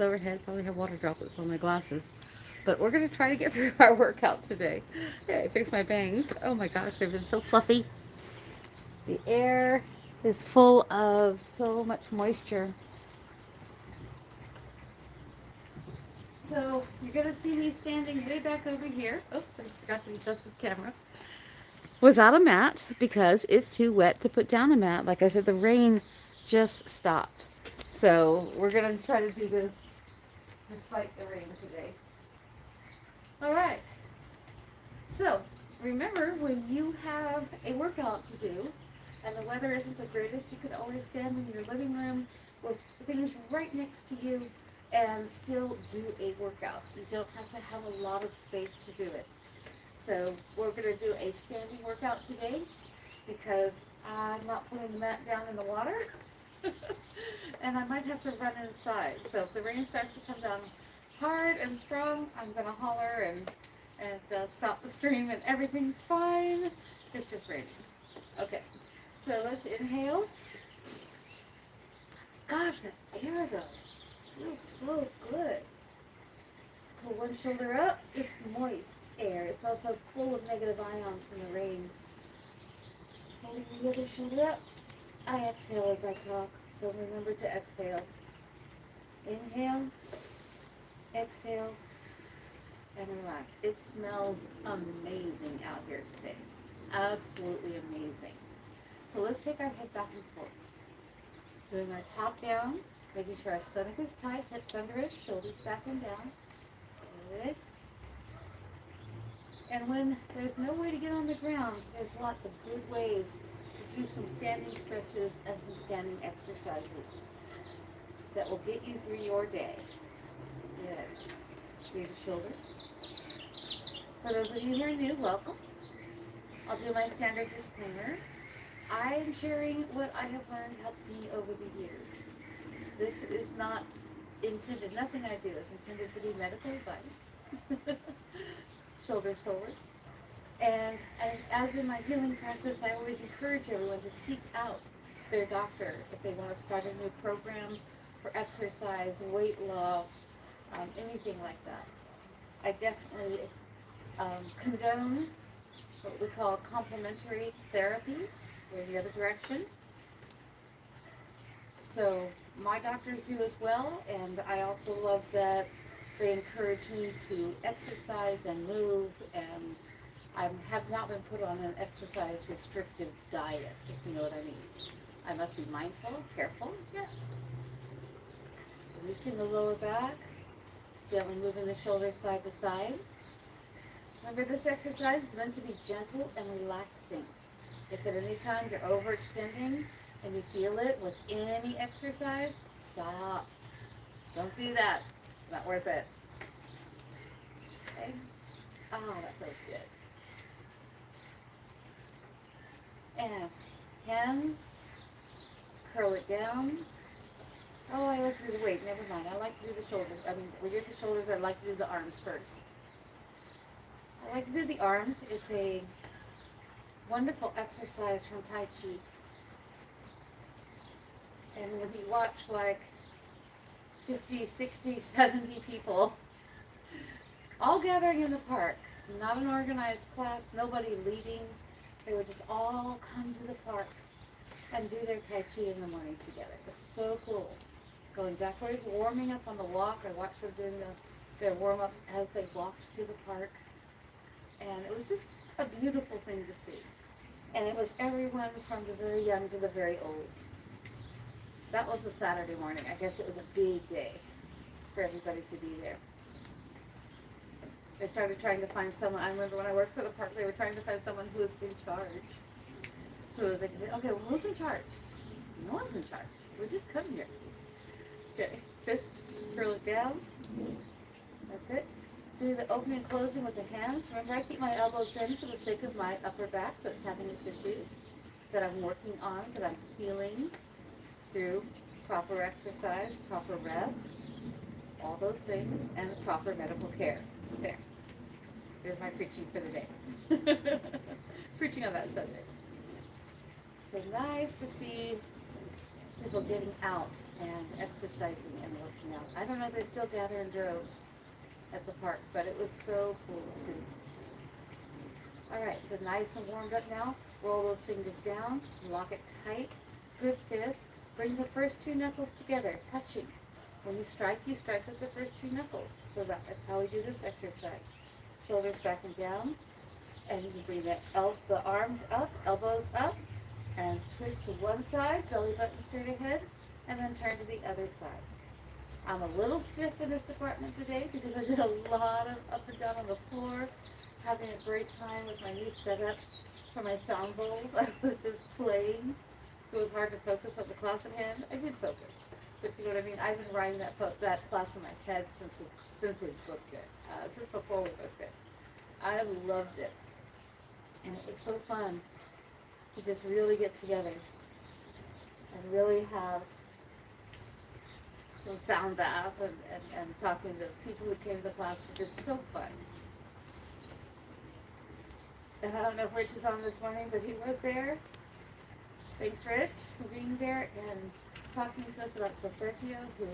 Overhead, probably have water droplets on my glasses. But we're going to try to get through our workout today. Yeah, I fixed my bangs. Oh my gosh, they've been so fluffy. The air is full of so much moisture. So you're going to see me standing way back over here. Oops, I forgot to adjust the camera. Without a mat because it's too wet to put down a mat. Like I said, the rain just stopped. So we're going to try to do this despite the rain today. All right. So, remember when you have a workout to do and the weather isn't the greatest, you could always stand in your living room with things right next to you and still do a workout. You don't have to have a lot of space to do it. So, we're going to do a standing workout today because I'm not putting the mat down in the water and I might have to run inside. So, if the rain starts to come down hard and strong, I'm going to holler and stop the stream and everything's fine. It's just raining. Okay, so let's inhale. Gosh, that air though feels so good. Pull one shoulder up. It's moist air. It's also full of negative ions from the rain. Holding the other shoulder up. I exhale as I talk, so remember to exhale. Inhale, exhale, and relax. It smells amazing out here today. Absolutely amazing. So let's take our head back and forth. Doing our top down, making sure our stomach is tight, hips under us, shoulders back and down. Good. And when there's no way to get on the ground, there's lots of good ways to do some standing stretches and some standing exercises that will get you through your day. Good. Through the shoulders. For those of you who are new, welcome. I'll do my standard disclaimer. I am sharing what I have learned helps me over the years. This is not intended, nothing I do is intended to be medical advice. Shoulders forward. And as in my healing practice, I always encourage everyone to seek out their doctor if they want to start a new program for exercise, weight loss, anything like that. I definitely condone what we call complementary therapies, or the other direction. So my doctors do as well, and I also love that they encourage me to exercise and move, and I have not been put on an exercise restrictive diet, if you know what I mean. I must be mindful, careful, yes. Releasing the lower back, gently moving the shoulders side to side. Remember, this exercise is meant to be gentle and relaxing. If at any time you're overextending and you feel it with any exercise, stop. Don't do that. It's not worth it. Okay? Ah, that feels good. And hands, curl it down. Oh, I like to do the weight. Never mind. I like to do the shoulders. We did the shoulders. I like to do the arms first. I like to do the arms. It's a wonderful exercise from Tai Chi. And when you watch like 50, 60, 70 people all gathering in the park, not an organized class, nobody leading, they would just all come to the park and do their Tai Chi in the morning together. It was so cool. Going backwards, warming up on the walk. I watched them doing their warm-ups as they walked to the park. And it was just a beautiful thing to see. And it was everyone from the very young to the very old. That was the Saturday morning. I guess it was a big day for everybody to be there. They started trying to find someone. I remember when I worked for the park, they were trying to find someone who was in charge. So that they could say, okay, well, who's in charge? No one's in charge. We just come here. Okay, fist, curl it down. That's it. Do the opening and closing with the hands. Remember, I keep my elbows in for the sake of my upper back that's having its issues that I'm working on, that I'm healing through proper exercise, proper rest, all those things, and the proper medical care. There. There's my preaching for the day. Preaching on that subject. So nice to see people getting out and exercising and working out. I don't know if they still gather in droves at the park, but it was so cool to see. All right, so nice and warmed up now. Roll those fingers down, lock it tight, good fist. Bring the first two knuckles together, touching. When you strike with the first two knuckles. So that's how we do this exercise. Shoulders back and down, and you bring the arms up, elbows up, and twist to one side, belly button straight ahead, and then turn to the other side. I'm a little stiff in this department today because I did a lot of up and down on the floor, having a great time with my new setup for my sound bowls. I was just playing. It was hard to focus on the class at hand. I did focus, but you know what I mean. I've been riding that class in my head since we booked it, since before we booked it. I loved it, and it was so fun to just really get together and really have some sound bath and talking to people who came to the class was just so fun. And I don't know if Rich is on this morning, but he was there. Thanks, Rich, for being there and talking to us about solfeggio, who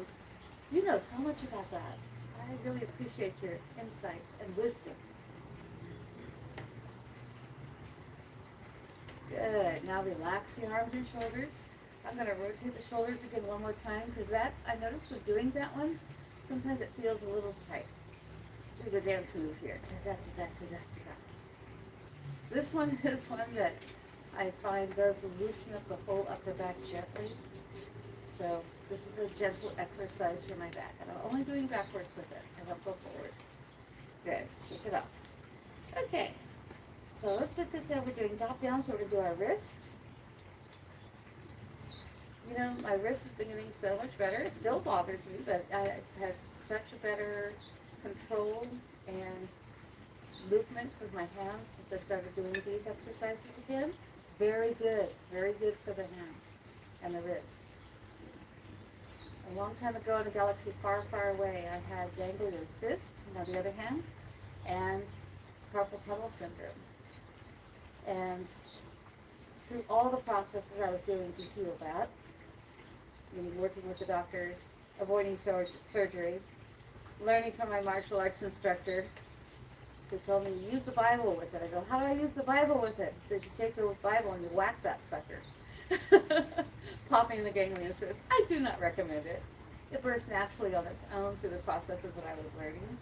you know so much about that. I really appreciate your insight and wisdom. Good. Now relax the arms and shoulders. I'm going to rotate the shoulders again one more time because that, I noticed with doing that one, sometimes it feels a little tight. Do the dance move here. This one is one that I find does loosen up the whole upper back gently. So this is a gentle exercise for my back. And I'm only doing backwards with it. I don't go forward. Good. Shake it off. Okay. So we're doing top down, so we're going to do our wrist. You know, my wrist has been getting so much better. It still bothers me, but I have such a better control and movement with my hands since I started doing these exercises again. Very good for the hand and the wrist. A long time ago in a galaxy far, far away, I had ganglion cyst, on the other hand, and carpal tunnel syndrome. And through all the processes I was doing to heal that, working with the doctors, avoiding surgery, learning from my martial arts instructor, who told me to use the Bible with it. I go, how do I use the Bible with it? He said, you take the Bible and you whack that sucker. Popping the ganglion cyst. I do not recommend it. It burst naturally on its own through the processes that I was learning,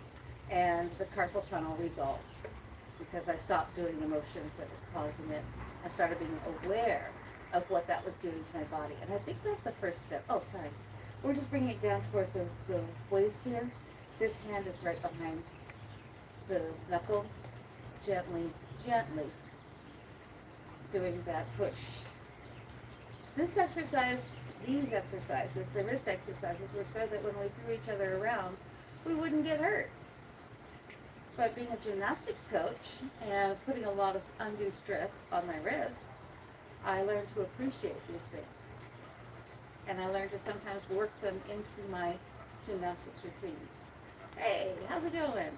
and the carpal tunnel resolved because I stopped doing the motions that was causing it. I started being aware of what that was doing to my body. And I think that's the first step. Oh, sorry. We're just bringing it down towards the waist here. This hand is right behind the knuckle. Gently doing that push. These exercises, the wrist exercises, were so that when we threw each other around, we wouldn't get hurt. But being a gymnastics coach and putting a lot of undue stress on my wrist, I learned to appreciate these things. And I learned to sometimes work them into my gymnastics routine. Hey, how's it going?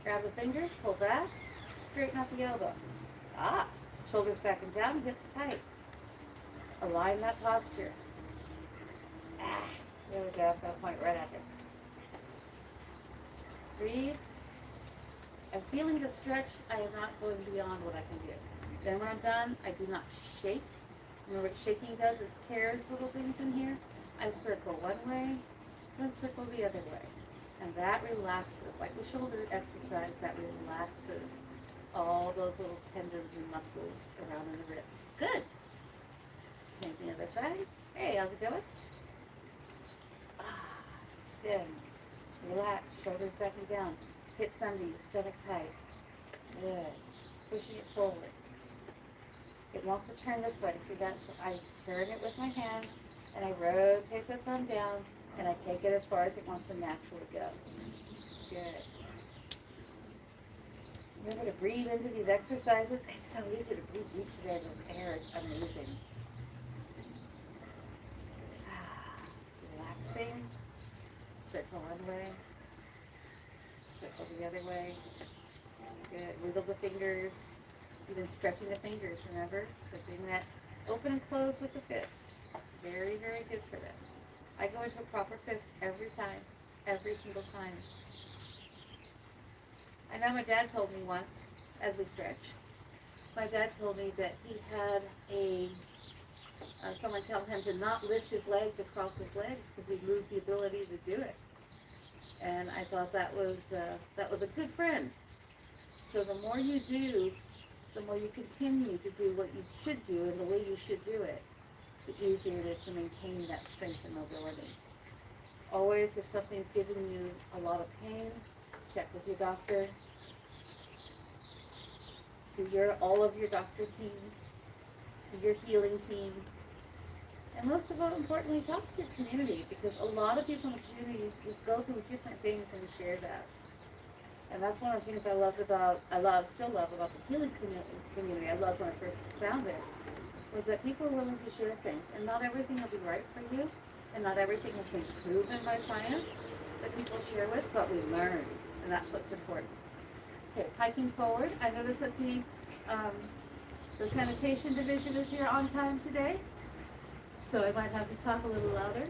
Grab the fingers, pull back, straighten out the elbow. Shoulders back and down, hips tight. Align that posture. There we go, got a point right at it. Breathe. I'm feeling the stretch. I am not going beyond what I can do. Then when I'm done, I do not shake. Remember what shaking does is tears little things in here. I circle one way, then circle the other way. And that relaxes, like the shoulder exercise, that relaxes all those little tendons and muscles around in the wrist. Good. Same thing on this side. Hey, how's it going? Sit. Relax, shoulders back and down. Hips under you, stomach tight. Good. Pushing it forward. It wants to turn this way. See that? So I turn it with my hand, and I rotate the thumb down, and I take it as far as it wants to naturally go. Good. Remember to breathe into these exercises. It's so easy to breathe deep today. The air is amazing. Relaxing. Circle one way. Circle the other way. Good. Wiggle the fingers. Even stretching the fingers, remember? So doing that open and close with the fist. very, very good for this. I go into a proper fist every time, every single time. I know my dad told me once, as we stretch, my dad told me that he had someone tell him to not lift his leg to cross his legs because he'd lose the ability to do it. And I thought that was a good friend. So the more you do, the more you continue to do what you should do and the way you should do it, the easier it is to maintain that strength and mobility. Always, if something's giving you a lot of pain, check with your doctor. See all of your doctor team. See your healing team. And most of all, importantly, talk to your community, because a lot of people in the community go through different things and share that. And that's one of the things still love about the healing community. I loved when I first found it, was that people are willing to share things. And not everything will be right for you, and not everything has been proven by science that people share with, but we learn, and that's what's important. Okay, hiking forward. I noticed that the sanitation division is here on time today, so I might have to talk a little louder.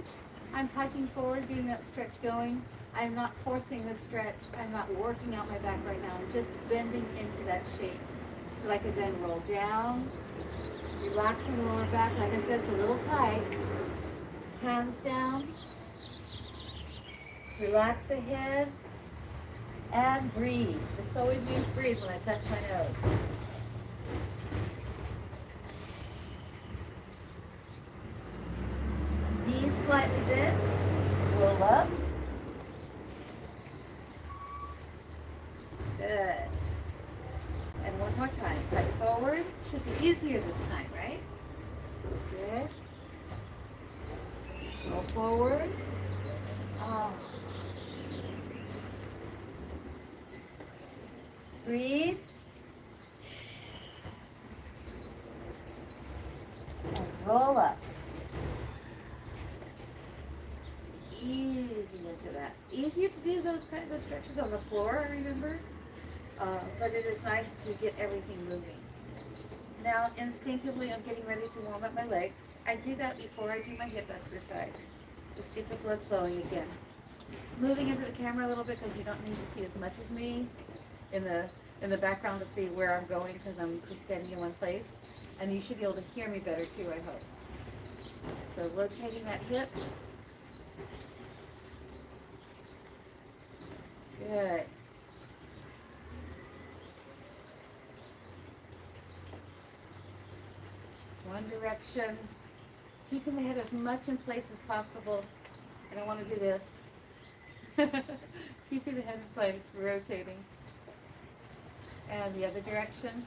I'm hiking forward, getting that stretch going. I'm not forcing this stretch. I'm not working out my back right now. I'm just bending into that shape so I can then roll down, relaxing the lower back. Like I said, it's a little tight. Hands down. Relax the head and breathe. This always means breathe when I touch my nose. Knees slightly bent. Roll up. Good. And one more time. Right forward. Should be easier this time, right? Good. Roll forward. Breathe. And roll up. Easy into that. Easier to do those kinds of stretches on the floor, I remember. But it is nice to get everything moving. Now, instinctively, I'm getting ready to warm up my legs. I do that before I do my hip exercise. Just get the blood flowing again. Moving into the camera a little bit because you don't need to see as much as me in the background to see where I'm going, because I'm just standing in one place. And you should be able to hear me better too, I hope. So rotating that hip. Good. One direction. Keeping the head as much in place as possible. I don't want to do this. Keeping the head in place, rotating. And the other direction.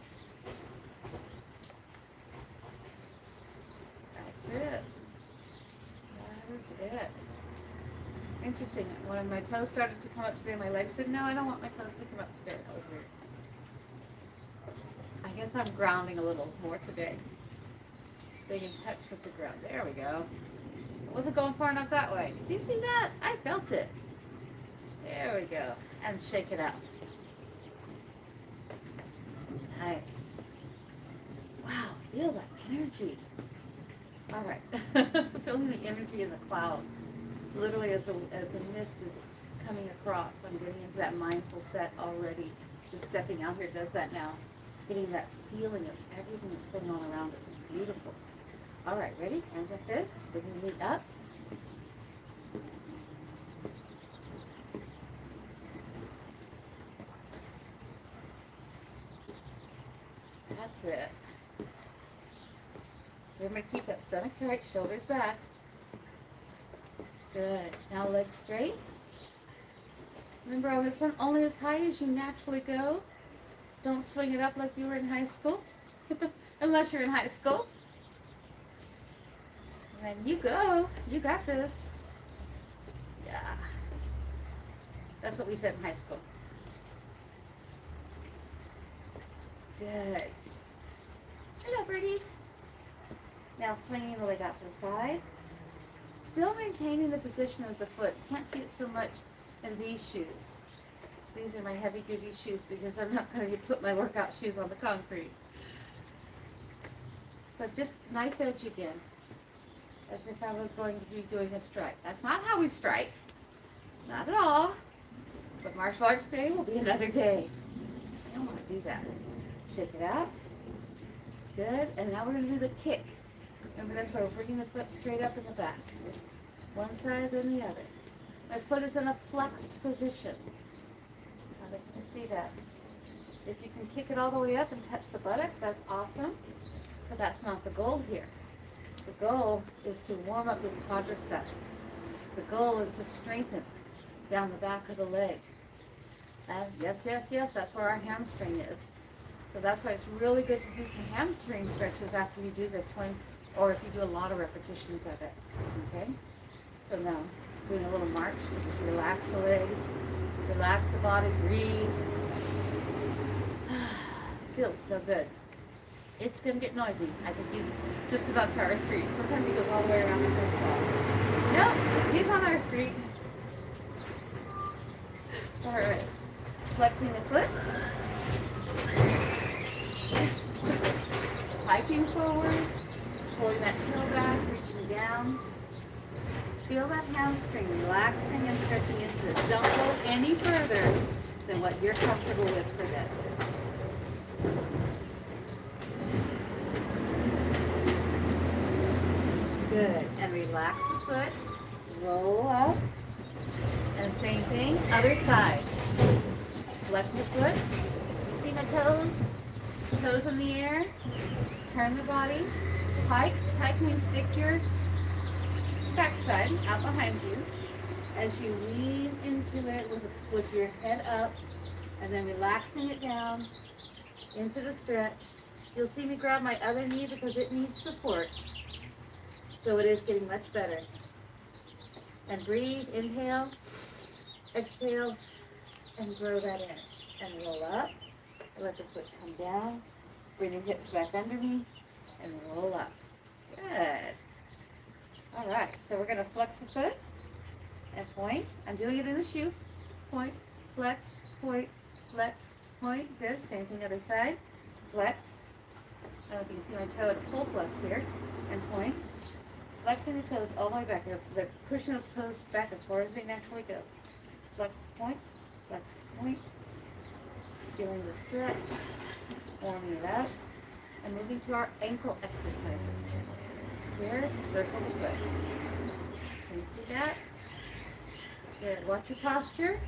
That's it. That is it. Interesting. When my toes started to come up today, my legs said, no, I don't want my toes to come up today. That was weird. I guess I'm grounding a little more today. Staying in touch with the ground. There we go. I wasn't going far enough that way. Did you see that? I felt it. There we go. And shake it out. Nice. Wow, feel that energy. All right. Feeling the energy in the clouds. Literally as the mist is coming across, I'm getting into that mindful set already. Just stepping out here does that now. Getting that feeling of everything that's going on around us is beautiful. All right, ready? Hands and fists. Bringing the knee up. That's it. Remember to keep that stomach tight, shoulders back. Good. Now legs straight. Remember on this one, only as high as you naturally go. Don't swing it up like you were in high school. Unless you're in high school. And then you go. You got this. Yeah. That's what we said in high school. Good. Hello, birdies. Now swinging the leg out to the side. Still maintaining the position of the foot. You can't see it so much in these shoes. These are my heavy duty shoes because I'm not going to put my workout shoes on the concrete. But just knife edge again. as if I was going to be doing a strike. That's not how we strike. Not at all. But martial arts day will be another day. Still want to do that. Shake it out. Good. And now we're going to do the kick. Remember, that's where we're bringing the foot straight up in the back. One side, then the other. My foot is in a flexed position. Now that you can see that. If you can kick it all the way up and touch the buttocks, that's awesome. But that's not the goal here. The goal is to warm up this quadricep. The goal is to strengthen down the back of the leg. And yes, that's where our hamstring is. So that's why it's really good to do some hamstring stretches after you do this one, or if you do a lot of repetitions of it. Okay? So now, doing a little march to just relax the legs, relax the body, breathe. Feels so good. It's going to get noisy. I think he's just about to our street. Sometimes he goes all the way around the first wall. No, he's on our street. All right. Flexing the foot. Hiking forward. Pulling that tail back, reaching down. Feel that hamstring relaxing and stretching into this. Don't go any further than what you're comfortable with for this. Good. And relax the foot. Roll up. And same thing, other side. Flex the foot. See my toes? Toes in the air. Turn the body. Hike. Hike means stick your backside out behind you as you lean into it with your head up and then relaxing it down into the stretch. You'll see me grab my other knee because it needs support. So it is getting much better. And breathe, inhale, exhale, and grow that in. And roll up, let the foot come down, bring your hips back under me, and roll up. Good. All right, so we're gonna flex the foot and point. I'm doing it in the shoe. Point, flex, point, flex, point. Good, same thing other side. Flex. I don't know if you can see my toe at a full flex here. And point. Flexing the toes all the way back. They're pushing those toes back as far as they naturally go. Flex, point, flex, point. Feeling the stretch, warming it up, and moving to our ankle exercises. Here, circle the foot. Can you see that? Good. Watch your posture.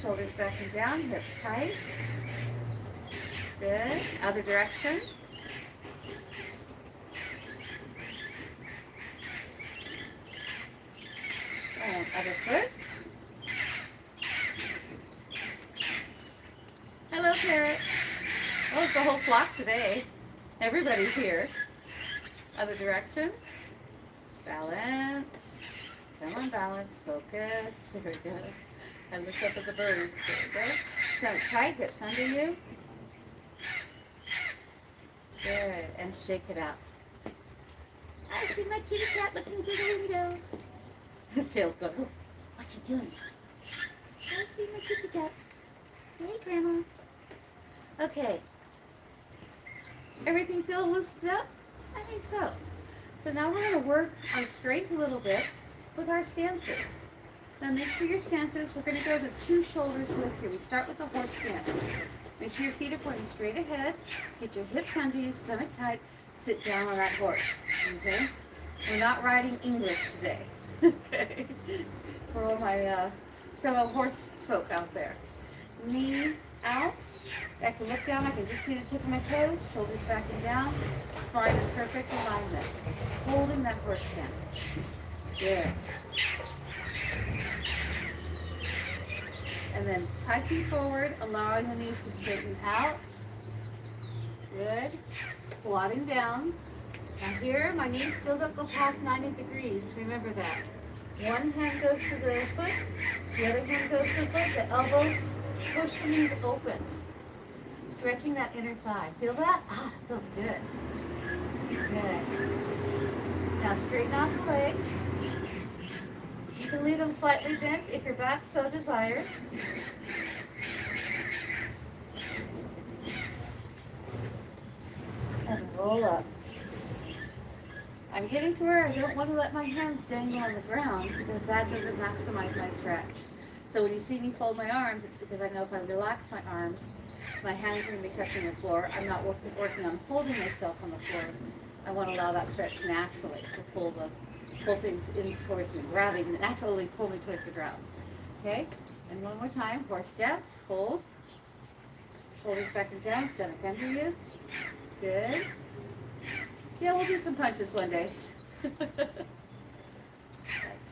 Shoulders back and down, hips tight. Good. Other direction. And other foot. Hello, parrots. Oh, it's the whole flock today. Everybody's here. Other direction. Balance. Come on, balance. Focus. There we go. And look up at the birds. There we go. Stomach tight. Hips under you. Good. And shake it out. I see my kitty cat looking through the window. His tail's going, oh, what you doing? I see my kitty cat. Say, Grandma. Okay. Everything feel loosened up? I think so. So now we're going to work on strength a little bit with our stances. Now make sure your stances, we're going to go to 2 shoulders width here. We start with the horse stance. Make sure your feet are pointing straight ahead. Get your hips under you, stomach tight. Sit down on that horse. Okay? We're not riding English today. Okay? For all my fellow horse folk out there. Knee out. I can look down. I can just see the tip of my toes. Shoulders back and down. Spine in perfect alignment. Holding that horse stance. Good. And then hiking forward, allowing the knees to straighten out. Good. Squatting down. Now here, my knees still don't go past 90 degrees. Remember that. One hand goes to the foot, the other hand goes to the foot. The elbows push the knees open. Stretching that inner thigh. Feel that? Ah, it feels good. Good. Now straighten out the legs. You can leave them slightly bent if your back so desires. And roll up. I'm getting to where I don't want to let my hands dangle on the ground because that doesn't maximize my stretch. So when you see me fold my arms, it's because I know if I relax my arms, my hands are going to be touching the floor. I'm not working on holding myself on the floor. I want to allow that stretch naturally to pull things in towards me, naturally pull me towards the ground. Okay? And one more time, horse stance, hold. Shoulders back and down, stomach under you. Good. Yeah, we'll do some punches one day. That's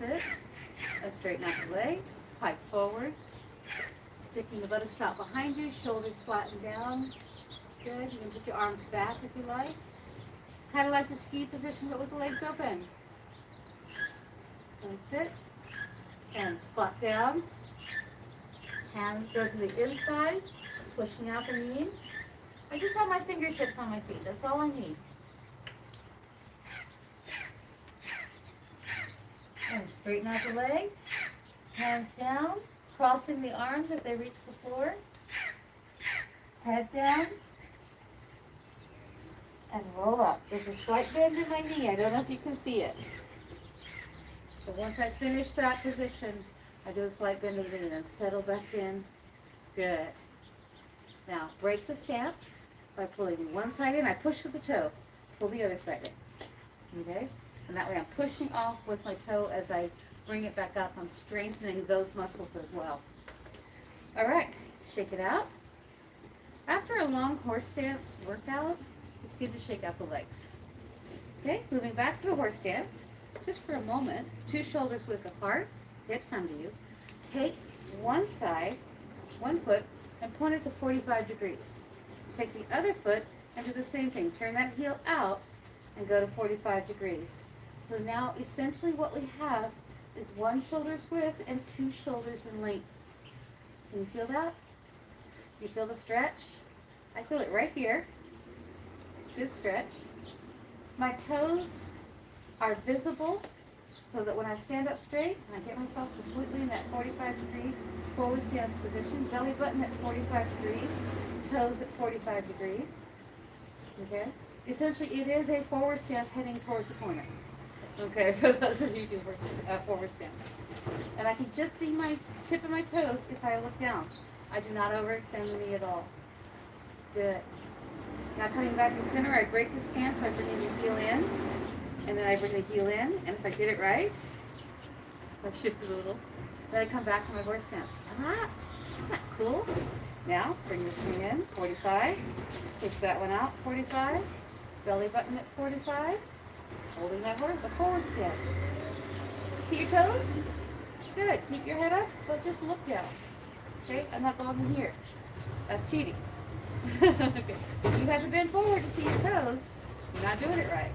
it. Let's straighten out the legs. Pike forward. Sticking the buttocks out behind you. Shoulders flatten down. Good. You can put your arms back if you like. Kind of like the ski position, but with the legs open. That's it. And squat down. Hands go to the inside, pushing out the knees. I just have my fingertips on my feet. That's all I need. And straighten out the legs. Hands down, crossing the arms if they reach the floor. Head down. And roll up. There's a slight bend in my knee. I don't know if you can see it. But once I finish that position, I do a slight bend in the knee and settle back in. Good. Now, break the stance by pulling one side in. I push with the toe. Pull the other side in. Okay? And that way I'm pushing off with my toe as I bring it back up. I'm strengthening those muscles as well. All right. Shake it out. After a long horse stance workout, it's good to shake out the legs. Okay? Moving back to the horse stance. Just for a moment, two shoulders width apart, hips under you. Take one side, one foot, and point it to 45 degrees. Take the other foot and do the same thing. Turn that heel out and go to 45 degrees. So now essentially what we have is one shoulder's width and two shoulders in length. Can you feel that? You feel the stretch? I feel it right here. It's a good stretch. My toes are visible so that when I stand up straight and I get myself completely in that 45-degree forward stance position, belly button at 45 degrees, toes at 45 degrees. Okay? Essentially, it is a forward stance heading towards the corner. Okay, for those of you who do forward stance. And I can just see my tip of my toes if I look down. I do not overextend the knee at all. Good. Now coming back to center, I break the stance by bringing the heel in. And then I bring the heel in, and if I get it right, I shift it a little. Then I come back to my horse stance. Isn't that cool? Now, bring this thing in, 45. Takes that one out, 45. Belly button at 45. Holding that horse, the forward stance. See your toes? Good. Keep your head up, but just look down. Okay? I'm not going in here. That's cheating. Okay. If you have to bend forward to see your toes, you're not doing it right.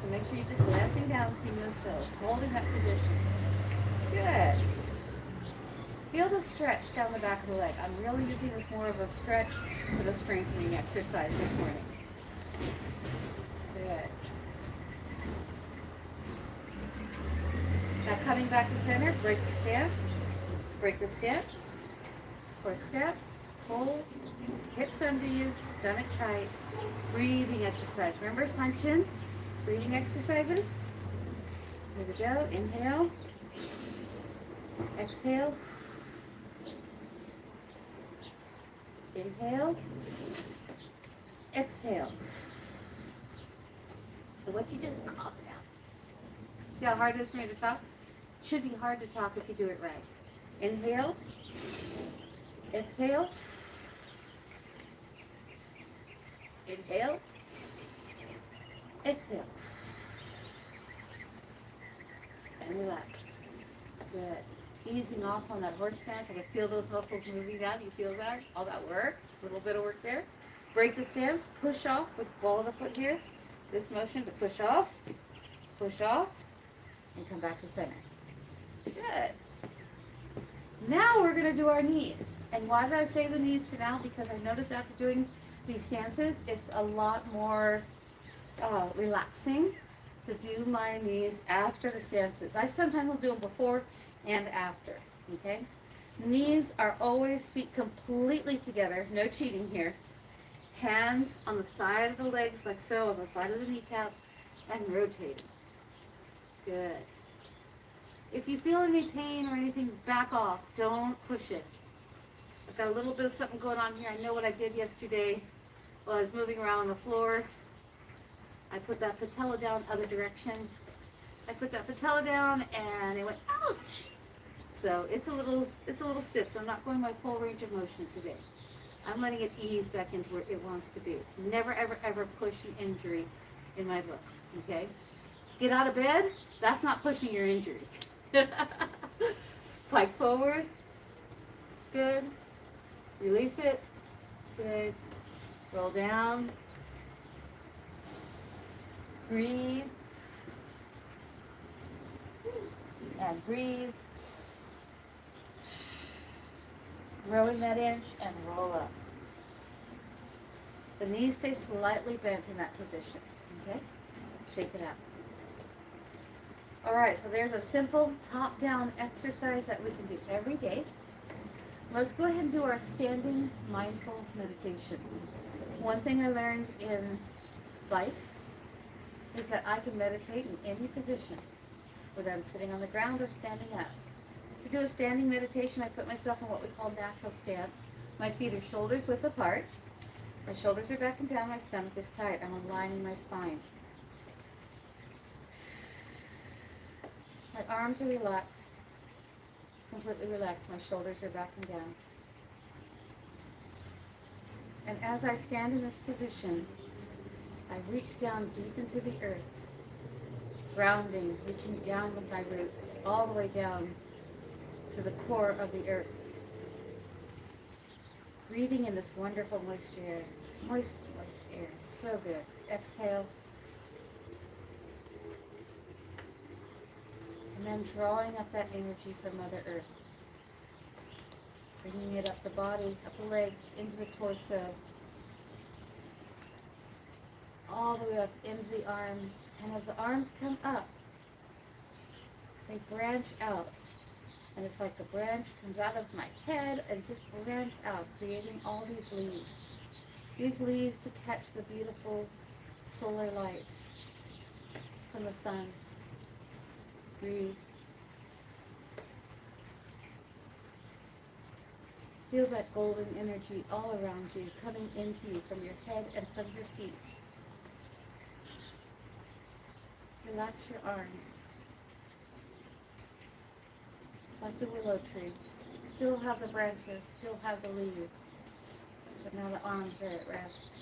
So make sure you're just glancing down and seeing those toes, holding that position. Good. Feel the stretch down the back of the leg. I'm really using this more of a stretch for the strengthening exercise this morning. Good. Now coming back to center, break the stance. Break the stance. Horse steps. Hold. Hips under you. Stomach tight. Breathing exercise. Remember, Sanchin? Breathing exercises. Here we go. Inhale. Exhale. Inhale. Exhale. So what you do is cough it out. See how hard it is for me to talk? It should be hard to talk if you do it right. Inhale. Exhale. Inhale. Exhale. And relax. Good. Easing off on that horse stance. I can feel those muscles moving down. You feel that? All that work. A little bit of work there. Break the stance. Push off with the ball of the foot here. This motion to push off, and come back to center. Good. Now we're going to do our knees. And why did I say the knees for now? Because I noticed after doing these stances, it's a lot more relaxing to do my knees after the stances. I sometimes will do them before and after, okay? Knees are always feet completely together, no cheating here. Hands on the side of the legs like so, on the side of the kneecaps, and rotating. Good. If you feel any pain or anything, back off. Don't push it. I've got a little bit of something going on here. I know what I did yesterday while I was moving around on the floor. I put that patella down other direction. I put that patella down and it went, ouch! So it's a little stiff, so I'm not going my full range of motion today. I'm letting it ease back into where it wants to be. Never, ever, ever push an injury in my book, okay? Get out of bed, that's not pushing your injury. Pike forward, good. Release it, good. Roll down, breathe, and breathe. Rowing that inch and roll up. The knees stay slightly bent in that position, okay? Shake it out. All right, so there's a simple top-down exercise that we can do every day. Let's go ahead and do our standing mindful meditation. One thing I learned in life is that I can meditate in any position, whether I'm sitting on the ground or standing up. To do a standing meditation, I put myself in what we call natural stance. My feet are shoulders width apart. My shoulders are back and down. My stomach is tight. I'm aligning my spine. My arms are relaxed, completely relaxed. My shoulders are back and down. And as I stand in this position, I reach down deep into the earth, grounding, reaching down with my roots, all the way down to the core of the earth. Breathing in this wonderful moist air. Moist air. So good. Exhale. And then drawing up that energy from Mother Earth. Bringing it up the body, up the legs, into the torso. All the way up into the arms. And as the arms come up, they branch out. And it's like the branch comes out of my head and just branch out, creating all these leaves. These leaves to catch the beautiful solar light from the sun. Breathe. Feel that golden energy all around you, coming into you from your head and from your feet. Relax your arms. Like the willow tree. Still have the branches, still have the leaves. But now the arms are at rest.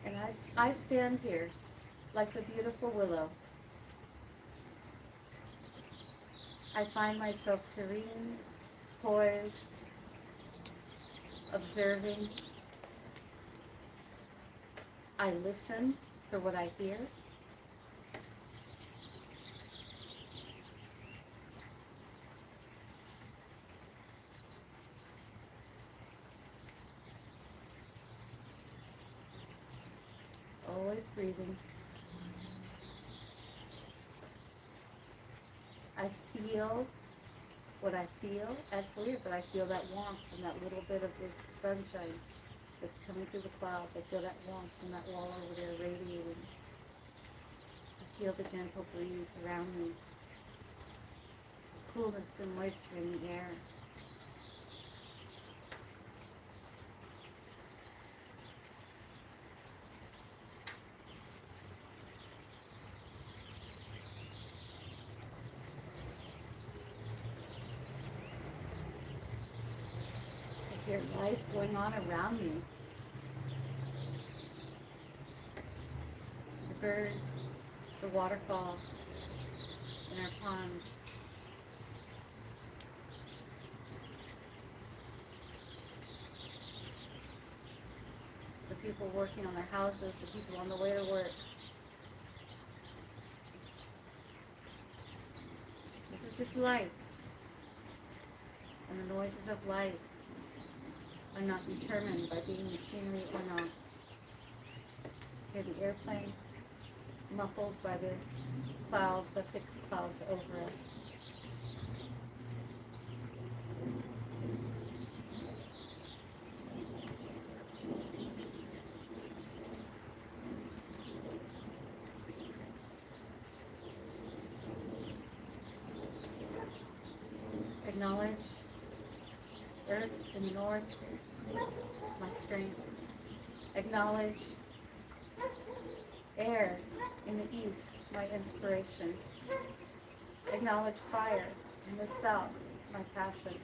And as I stand here, like the beautiful willow, I find myself serene, poised, observing. I listen for what I hear. Always breathing. I feel what I feel. That's weird, but I feel that warmth from that little bit of this sunshine that's coming through the clouds. I feel that warmth from that wall over there radiating. I feel the gentle breeze around me. Coolness and moisture in the air. I hear life going on around me. The birds, the waterfall in our pond. The people working on their houses, the people on the way to work. This is just life. And the noises of life are not determined by being machinery or not. Hear the airplane muffled by the clouds, the thick clouds over us. Acknowledge earth in the north, my strength. Acknowledge air in the east, my inspiration. Acknowledge fire in the south, my passion.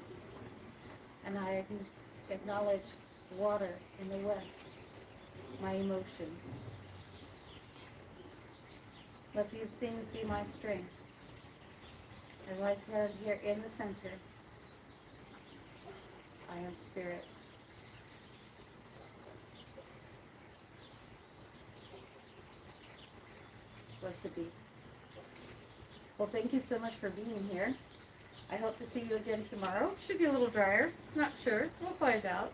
And I acknowledge water in the west, my emotions. Let these things be my strength. As I said here in the center, I am spirit. Blessed be. Well, thank you so much for being here. I hope to see you again tomorrow. Should be a little drier. Not sure. We'll find out.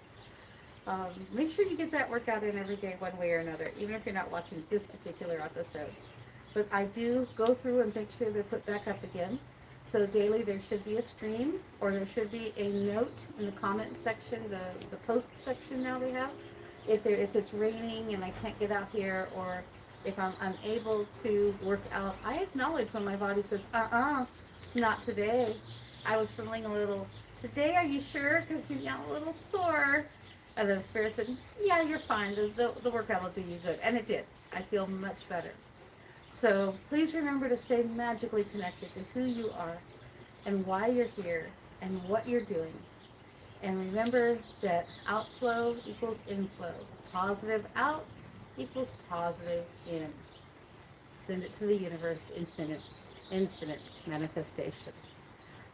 Make sure you get that workout in every day one way or another, even if you're not watching this particular episode. But I do go through and make sure they're put back up again. So daily there should be a stream, or there should be a note in the comment section, the post section now they have. If it's raining and I can't get out here, or if I'm unable to work out, I acknowledge when my body says, not today. I was feeling a little, today are you sure? Because you're a little sore. And then Spirit said, yeah, you're fine. The workout will do you good. And it did. I feel much better. So please remember to stay magically connected to who you are and why you're here and what you're doing. And remember that outflow equals inflow. Positive out equals positive in. Send it to the universe, infinite manifestation.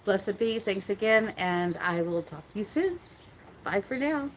Blessed be. Thanks again, and I will talk to you soon. Bye for now.